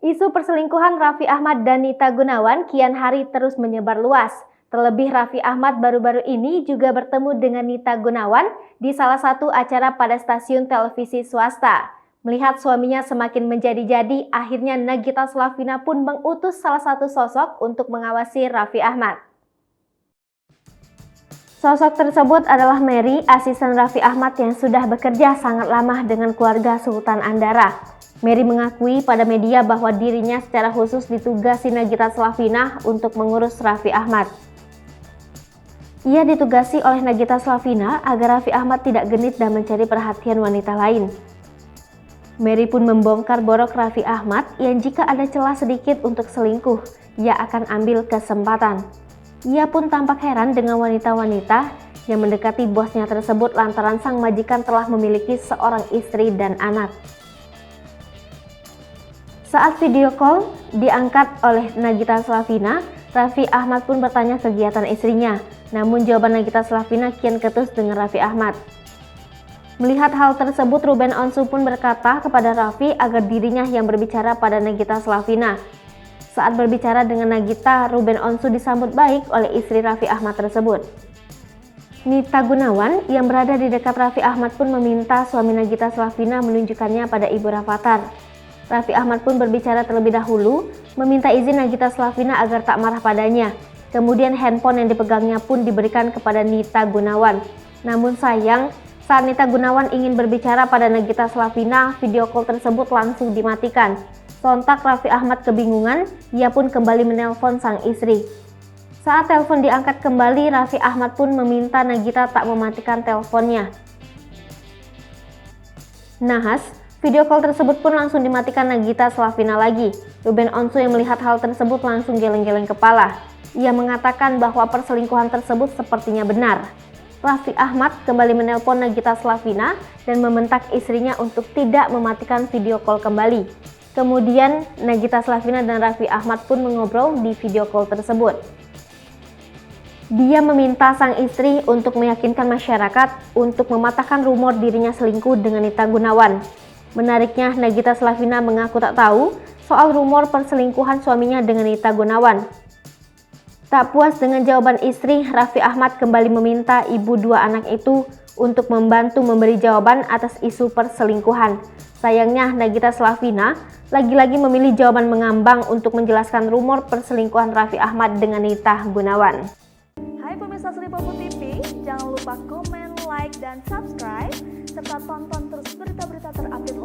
Isu perselingkuhan Raffi Ahmad dan Nita Gunawan kian hari terus menyebar luas. Terlebih Raffi Ahmad baru-baru ini juga bertemu dengan Nita Gunawan di salah satu acara pada stasiun televisi swasta. Melihat suaminya semakin menjadi-jadi, akhirnya Nagita Slavina pun mengutus salah satu sosok untuk mengawasi Raffi Ahmad. Sosok tersebut adalah Mary, asisten Raffi Ahmad yang sudah bekerja sangat lama dengan keluarga Sultan Andara. Mary mengakui pada media bahwa dirinya secara khusus ditugasi Nagita Slavina untuk mengurus Raffi Ahmad. Ia ditugasi oleh Nagita Slavina agar Raffi Ahmad tidak genit dan mencari perhatian wanita lain. Mary pun membongkar borok Raffi Ahmad yang jika ada celah sedikit untuk selingkuh, ia akan ambil kesempatan. Ia pun tampak heran dengan wanita-wanita yang mendekati bosnya tersebut lantaran sang majikan telah memiliki seorang istri dan anak. Saat video call diangkat oleh Nagita Slavina, Raffi Ahmad pun bertanya kegiatan istrinya. Namun jawaban Nagita Slavina kian ketus dengan Raffi Ahmad. Melihat hal tersebut, Ruben Onsu pun berkata kepada Raffi agar dirinya yang berbicara pada Nagita Slavina. Saat berbicara dengan Nagita, Ruben Onsu disambut baik oleh istri Raffi Ahmad tersebut. Nita Gunawan yang berada di dekat Raffi Ahmad pun meminta suami Nagita Slavina menunjukkannya pada Ibu Rafattar. Raffi Ahmad pun berbicara terlebih dahulu, meminta izin Nagita Slavina agar tak marah padanya. Kemudian handphone yang dipegangnya pun diberikan kepada Nita Gunawan. Namun sayang, saat Nita Gunawan ingin berbicara pada Nagita Slavina, video call tersebut langsung dimatikan. Sontak Raffi Ahmad kebingungan, ia pun kembali menelpon sang istri. Saat telepon diangkat kembali, Raffi Ahmad pun meminta Nagita tak mematikan teleponnya. Nahas, video call tersebut pun langsung dimatikan Nagita Slavina lagi. Ruben Onsu yang melihat hal tersebut langsung geleng-geleng kepala. Ia mengatakan bahwa perselingkuhan tersebut sepertinya benar. Raffi Ahmad kembali menelpon Nagita Slavina dan membentak istrinya untuk tidak mematikan video call kembali. Kemudian Nagita Slavina dan Raffi Ahmad pun mengobrol di video call tersebut. Dia meminta sang istri untuk meyakinkan masyarakat untuk mematahkan rumor dirinya selingkuh dengan Nita Gunawan. Menariknya, Nagita Slavina mengaku tak tahu soal rumor perselingkuhan suaminya dengan Nita Gunawan. Tak puas dengan jawaban istri, Raffi Ahmad kembali meminta ibu dua anak itu untuk membantu memberi jawaban atas isu perselingkuhan. Sayangnya, Nagita Slavina lagi-lagi memilih jawaban mengambang untuk menjelaskan rumor perselingkuhan Raffi Ahmad dengan Nita Gunawan. Hai pemirsa Sri Popo TV, jangan lupa komen, like, dan subscribe, serta tonton terus berita-berita terupdate